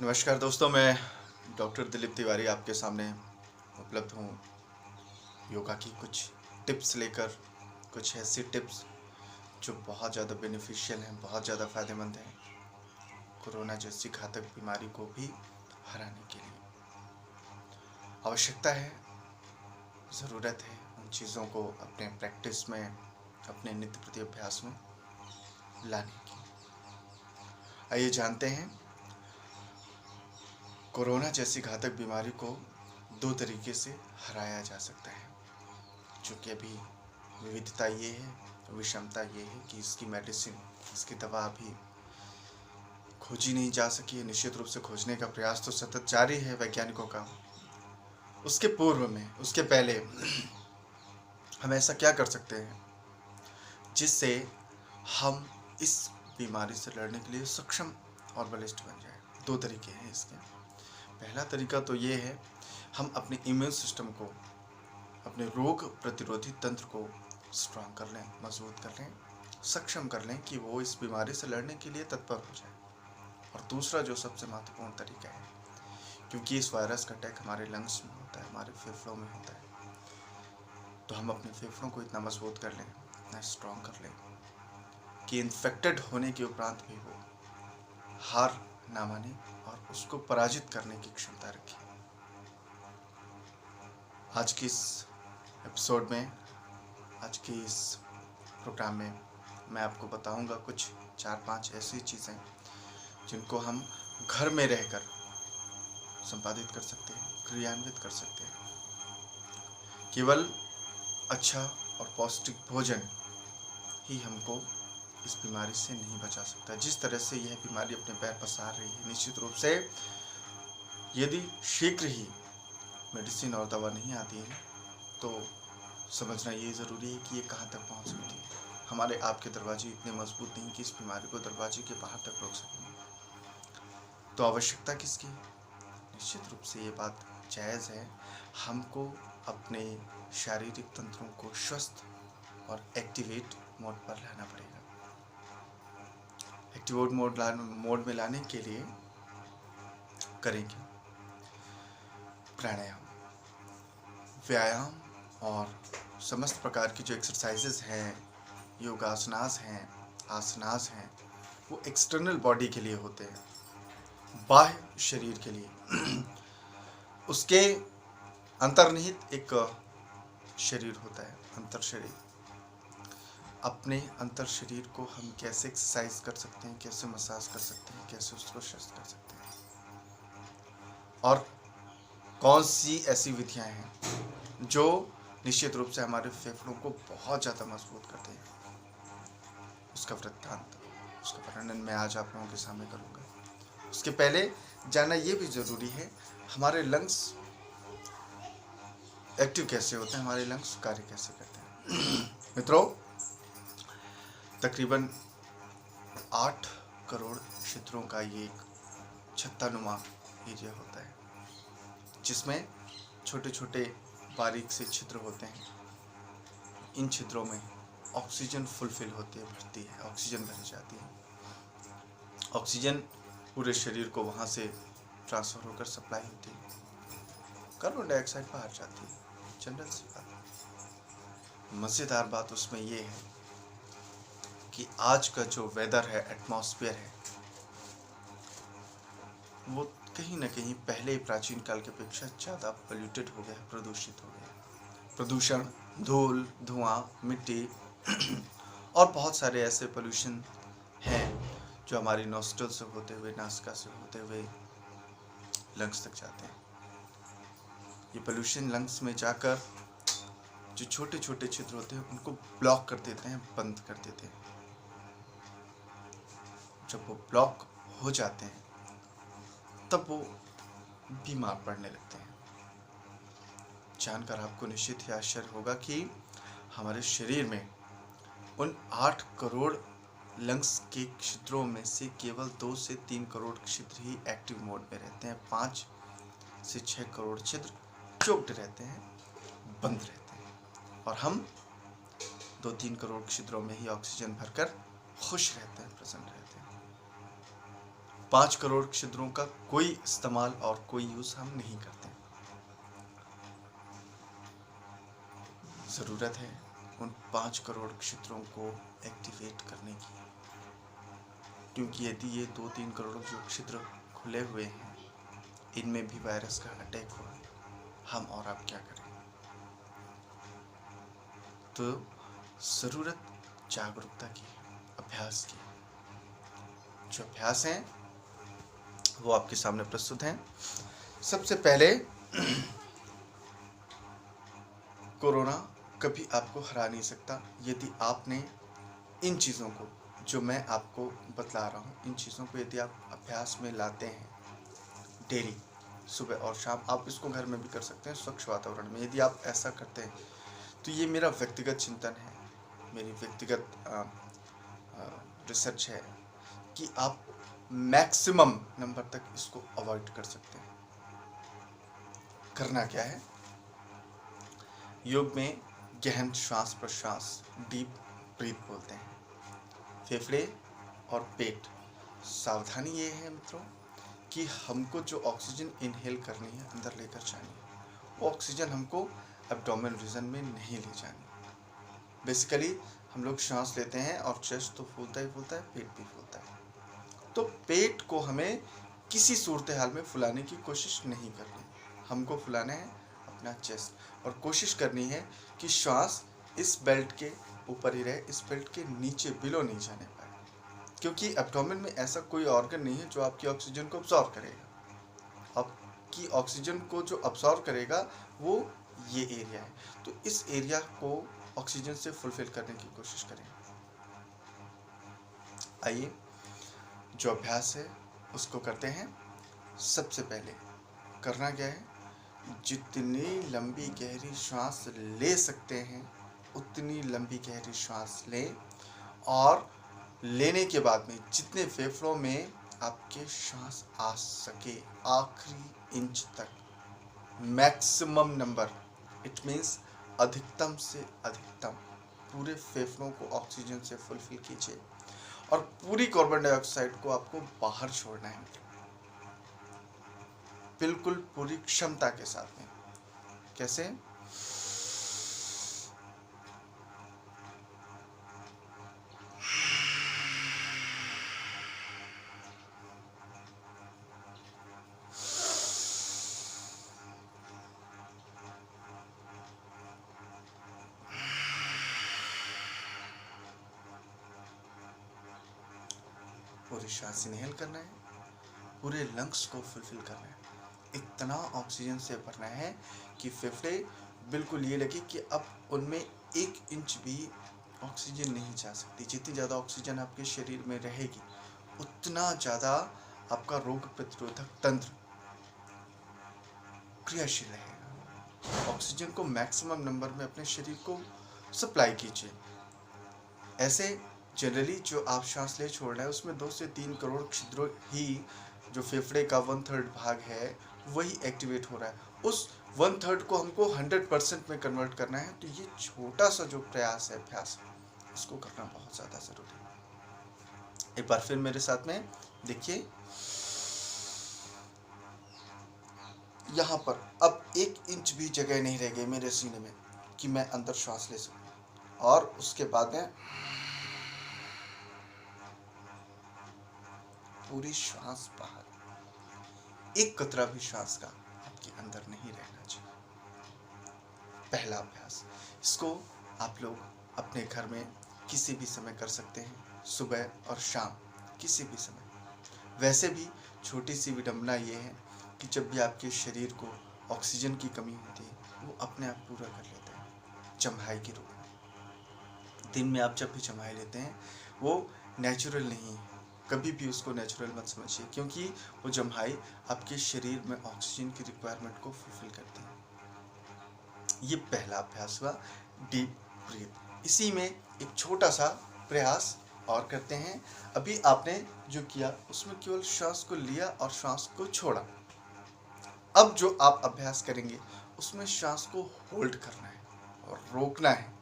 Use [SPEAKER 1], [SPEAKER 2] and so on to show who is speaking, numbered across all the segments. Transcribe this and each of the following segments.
[SPEAKER 1] नमस्कार दोस्तों, मैं डॉक्टर दिलीप तिवारी आपके सामने उपलब्ध हूँ योगा की कुछ टिप्स लेकर। कुछ ऐसी टिप्स जो बहुत ज़्यादा बेनिफिशियल हैं, बहुत ज़्यादा फ़ायदेमंद हैं कोरोना जैसी घातक बीमारी को भी हराने के लिए। आवश्यकता है, ज़रूरत है उन चीज़ों को अपने प्रैक्टिस में, अपने नित्य प्रति अभ्यास में लाने की। आइए जानते हैं, कोरोना जैसी घातक बीमारी को दो तरीके से हराया जा सकता है। जो कि अभी विविधता ये है, विषमता ये है कि इसकी मेडिसिन, इसकी दवा अभी खोजी नहीं जा सकी है। निश्चित रूप से खोजने का प्रयास तो सतत जारी है वैज्ञानिकों का। उसके पूर्व में, उसके पहले हम ऐसा क्या कर सकते हैं जिससे हम इस बीमारी से लड़ने के लिए सक्षम और बलिष्ठ बन जाए। दो तरीके हैं इसके। पहला तरीका तो ये है, हम अपने इम्यून सिस्टम को, अपने रोग प्रतिरोधी तंत्र को स्ट्रांग कर लें, मजबूत कर लें, सक्षम कर लें कि वो इस बीमारी से लड़ने के लिए तत्पर हो जाए। और दूसरा जो सबसे महत्वपूर्ण तरीका है, क्योंकि इस वायरस का अटैक हमारे लंग्स में होता है, हमारे फेफड़ों में होता है, तो हम अपने फेफड़ों को इतना मजबूत कर लें, इतना स्ट्रांग कर लें कि इन्फेक्टेड होने के उपरांत भी वो हार ना माने और उसको पराजित करने की क्षमता रखें। आज की इस एपिसोड में, आज की इस प्रोग्राम में मैं आपको बताऊंगा कुछ 4-5 ऐसी चीज़ें जिनको हम घर में रहकर संपादित कर सकते हैं, क्रियान्वित कर सकते हैं। केवल अच्छा और पौष्टिक भोजन ही हमको इस बीमारी से नहीं बचा सकता। जिस तरह से यह बीमारी अपने पैर पसार रही है, निश्चित रूप से यदि शीघ्र ही मेडिसिन और दवा नहीं आती है तो समझना ये ज़रूरी है कि ये कहाँ तक पहुँच सकती है। हमारे आपके दरवाजे इतने मजबूत नहीं कि इस बीमारी को दरवाजे के बाहर तक रोक सकेंगे। तो आवश्यकता किसकी? निश्चित रूप से ये बात जायज़ है, हमको अपने शारीरिक तंत्रों को स्वस्थ और एक्टिवेट मोड पर लाना पड़ेगा। एक्टिवेट मोड में लाने के लिए करेंगे प्राणायाम, व्यायाम और समस्त प्रकार की जो एक्सरसाइजेज हैं, योगासनास हैं, आसनास हैं, वो एक्सटर्नल बॉडी के लिए होते हैं, बाह्य शरीर के लिए। उसके अंतर्निहित एक शरीर होता है, अंतर शरीर। अपने अंतर शरीर को हम कैसे एक्सरसाइज कर सकते हैं, कैसे मसाज कर सकते हैं, कैसे उसको स्वस्थ कर सकते हैं, और कौन सी ऐसी विधियां हैं जो निश्चित रूप से हमारे फेफड़ों को बहुत ज़्यादा मजबूत करते हैं, उसका वृत्तांत, उसका वर्णन मैं आज आप लोगों के सामने करूंगा। उसके पहले जानना ये भी ज़रूरी है, हमारे लंग्स एक्टिव कैसे होते हैं, हमारे लंग्स कार्य कैसे करते हैं। मित्रों, तकरीबन 8 करोड़ छिद्रों का ये एक छत्तानुमा एरिया होता है, जिसमें छोटे छोटे बारीक से छिद्र होते हैं। इन छिद्रों में ऑक्सीजन फुलफिल होती है, भरती है, ऑक्सीजन भरी जाती है। ऑक्सीजन पूरे शरीर को वहाँ से ट्रांसफ़र होकर सप्लाई होती है, कार्बन डाइऑक्साइड बाहर जाती है। जनरल सी बात। मज़ेदार बात उसमें ये है कि आज का जो वेदर है, एटमॉस्फेयर है, वो कहीं ना कहीं पहले प्राचीन काल की अपेक्षा ज़्यादा पोल्यूटेड हो गया, प्रदूषित हो गया। प्रदूषण, धूल, धुआं, मिट्टी और बहुत सारे ऐसे पोल्यूशन हैं जो हमारी नॉस्ट्रल से होते हुए, नासिका से होते हुए लंग्स तक जाते हैं। ये पोल्यूशन लंग्स में जाकर जो छोटे छोटे छिद्र होते हैं उनको ब्लॉक कर देते हैं, बंद कर देते हैं। जब वो ब्लॉक हो जाते हैं तब वो बीमार पड़ने लगते हैं। जानकर आपको निश्चित ही आश्चर्य होगा कि हमारे शरीर में उन 8 करोड़ लंग्स के छिद्रों में से केवल 2 से 3 करोड़ छिद्र ही एक्टिव मोड में रहते हैं। 5 से 6 करोड़ छिद्र चोक्ड रहते हैं, बंद रहते हैं, और हम 2-3 करोड़ छिद्रों में ही ऑक्सीजन भरकर खुश रहते हैं, प्रसन्न रहते हैं। 5 करोड़ छिद्रों का कोई इस्तेमाल और कोई यूज हम नहीं करते। जरूरत है उन 5 करोड़ छिद्रों को एक्टिवेट करने की, क्योंकि यदि ये 2-3 करोड़ जो छिद्र खुले हुए हैं इनमें भी वायरस का अटैक हुआ, हम और आप क्या करें। तो जरूरत जागरूकता की, अभ्यास की। जो अभ्यास हैं वो आपके सामने प्रस्तुत हैं। सबसे पहले, कोरोना कभी आपको हरा नहीं सकता यदि आपने इन चीज़ों को, जो मैं आपको बतला रहा हूँ, इन चीज़ों को यदि आप अभ्यास में लाते हैं डेली, सुबह और शाम। आप इसको घर में भी कर सकते हैं स्वच्छ वातावरण में। यदि आप ऐसा करते हैं तो ये मेरा व्यक्तिगत चिंतन है, मेरी व्यक्तिगत रिसर्च है कि आप मैक्सिमम नंबर तक इसको अवॉइड कर सकते हैं। करना क्या है, योग में गहन श्वास प्रश्वास, डीप ब्रीथ बोलते हैं, फेफड़े और पेट। सावधानी ये है मित्रों कि हमको जो ऑक्सीजन इनहेल करनी है, अंदर लेकर जानी है, वो ऑक्सीजन हमको एब्डोमेन रीजन में नहीं ले जानी। बेसिकली हम लोग सांस लेते हैं और चेस्ट तो फूलता ही फूलता है, पेट भी फूलता है। तो पेट को हमें किसी सूरत हाल में फुलाने की कोशिश नहीं करनी, हमको फुलाना है अपना चेस्ट, और कोशिश करनी है कि श्वास इस बेल्ट के ऊपर ही रहे, इस बेल्ट के नीचे बिलो नहीं जाने पाए, क्योंकि एब्डोमेन में ऐसा कोई ऑर्गन नहीं है जो आपकी ऑक्सीजन को अब्सॉर्ब करेगा। आपकी ऑक्सीजन को जो अब्सॉर्ब करेगा वो ये एरिया है। तो इस एरिया को ऑक्सीजन से फुलफिल करने की कोशिश करें। आइए जो अभ्यास है उसको करते हैं। सबसे पहले करना क्या है, जितनी लंबी गहरी सांस ले सकते हैं उतनी लंबी गहरी सांस लें, और लेने के बाद में जितने फेफड़ों में आपके सांस आ सके आखिरी इंच तक, मैक्सिमम नंबर, इट मीन्स अधिकतम से अधिकतम पूरे फेफड़ों को ऑक्सीजन से फुलफिल कीजिए, और पूरी कार्बन डाइऑक्साइड को आपको बाहर छोड़ना है, बिल्कुल पूरी क्षमता के साथ में। कैसे, पूरी सांस इनहेल करना है, पूरे लंग्स को फुलफिल करना है, इतना ऑक्सीजन से भरना है कि फेफड़े बिल्कुल ये लगे कि अब उनमें 1 इंच भी ऑक्सीजन नहीं जा सकती। जितनी ज़्यादा ऑक्सीजन आपके शरीर में रहेगी उतना ज़्यादा आपका रोग प्रतिरोधक तंत्र क्रियाशील रहेगा। ऑक्सीजन को मैक्सिमम नंबर में अपने शरीर को सप्लाई कीजिए। ऐसे जनरली जो आप सांस ले छोड़ रहे हैं उसमें 2 से 3 करोड़ छिद्रों ही, जो फेफड़े का 1/3 भाग है वही एक्टिवेट हो रहा है। उस 1/3 को हमको 100% में कन्वर्ट करना है। तो ये छोटा सा जो प्रयास है, अभ्यास, इसको करना बहुत ज़्यादा ज़रूरी है। एक बार फिर मेरे साथ में देखिए, यहाँ पर अब 1 इंच भी जगह नहीं रह गई मेरे सीने में कि मैं अंदर श्वास ले सकूँ, और उसके बाद में पूरी श्वास बाहर, एक कतरा भी श्वास का आपके अंदर नहीं रहना चाहिए। पहला अभ्यास, इसको आप लोग अपने घर में किसी भी समय कर सकते हैं, सुबह और शाम, किसी भी समय। वैसे भी छोटी सी विडंबना ये है कि जब भी आपके शरीर को ऑक्सीजन की कमी होती है वो अपने आप पूरा कर लेता है जम्हाई के रूप में। दिन में आप जब भी जम्हाई लेते हैं वो नेचुरल नहीं है, कभी भी उसको नेचुरल मत समझिए, क्योंकि वो जम्हाई आपके शरीर में ऑक्सीजन की रिक्वायरमेंट को फुलफिल करती है। ये पहला अभ्यास हुआ, डीप ब्रीथ। इसी में एक छोटा सा प्रयास और करते हैं। अभी आपने जो किया उसमें केवल श्वास को लिया और श्वास को छोड़ा। अब जो आप अभ्यास करेंगे उसमें श्वास को होल्ड करना है और रोकना है।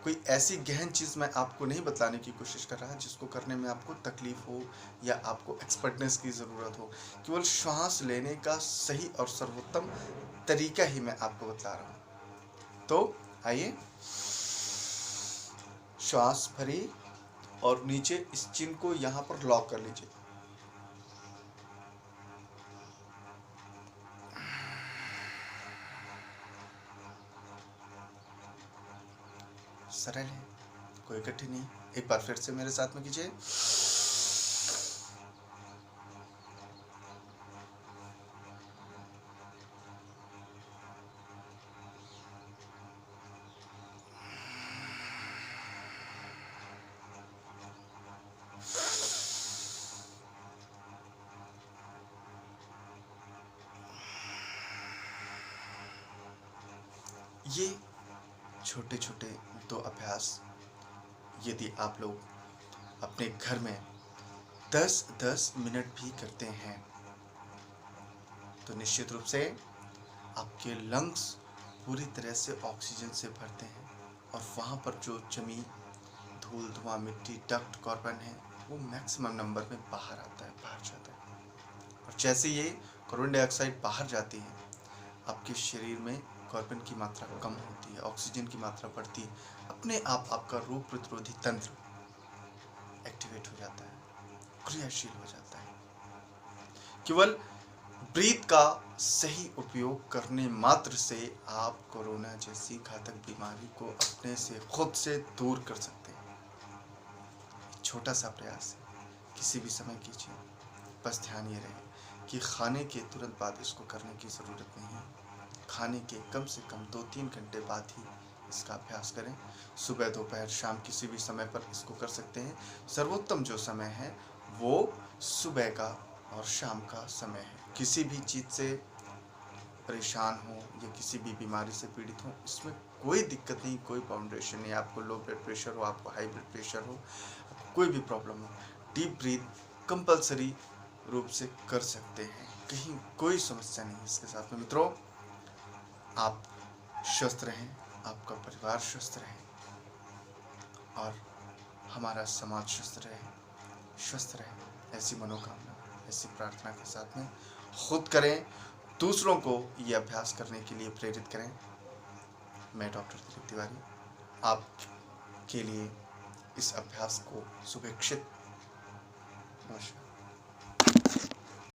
[SPEAKER 1] कोई ऐसी गहन चीज़ मैं आपको नहीं बतलाने की कोशिश कर रहा जिसको करने में आपको तकलीफ हो या आपको एक्सपर्टनेस की ज़रूरत हो। केवल श्वास लेने का सही और सर्वोत्तम तरीका ही मैं आपको बतला रहा हूँ। तो आइए, श्वास भरिए और नीचे इस चिन्ह को यहाँ पर लॉक कर लीजिए। सरल है, कोई कठिन नहीं। एक बार फिर से मेरे साथ में कीजिए। ये छोटे छोटे 2 अभ्यास यदि आप लोग अपने घर में 10-10 मिनट भी करते हैं तो निश्चित रूप से आपके लंग्स पूरी तरह से ऑक्सीजन से भरते हैं और वहाँ पर जो जमी धूल, धुआं, मिट्टी, डक्ट, कार्बन है वो मैक्सिमम नंबर में बाहर आता है, बाहर जाता है। और जैसे ये कार्बन डाइऑक्साइड बाहर जाती है, आपके शरीर में कार्बन की मात्रा कम होती है, ऑक्सीजन की मात्रा बढ़ती है। अपने आप आपका रोग प्रतिरोधी तंत्र एक्टिवेट हो जाता है, क्रियाशील हो जाता है। केवल ब्रीथ का सही उपयोग करने मात्र से आप कोरोना जैसी घातक बीमारी को अपने से खुद से दूर कर सकते हैं। छोटा सा प्रयास है, किसी भी समय कीजिए। बस ध्यान ये रहे कि खाने के तुरंत बाद इसको करने की ज़रूरत नहीं है। खाने के कम से कम 2-3 घंटे बाद ही इसका अभ्यास करें। सुबह, दोपहर, शाम किसी भी समय पर इसको कर सकते हैं। सर्वोत्तम जो समय है वो सुबह का और शाम का समय है। किसी भी चीज़ से परेशान हो या किसी भी बीमारी से पीड़ित हो, इसमें कोई दिक्कत नहीं, कोई बाउंडेशन नहीं। आपको लो ब्लड प्रेशर हो, आपको हाई ब्लड प्रेशर हो, कोई भी प्रॉब्लम हो, डीप ब्रीथ कंपलसरी रूप से कर सकते हैं। कहीं कोई समस्या नहीं है इसके साथ में। मित्रों, आप स्वस्थ रहें, आपका परिवार स्वस्थ रहे और हमारा समाज स्वस्थ रहे, ऐसी मनोकामना, ऐसी प्रार्थना के साथ में खुद करें, दूसरों को ये अभ्यास करने के लिए प्रेरित करें। मैं डॉक्टर दिलीप तिवारी आपके लिए इस अभ्यास को शुभेच्छित। नमस्कार।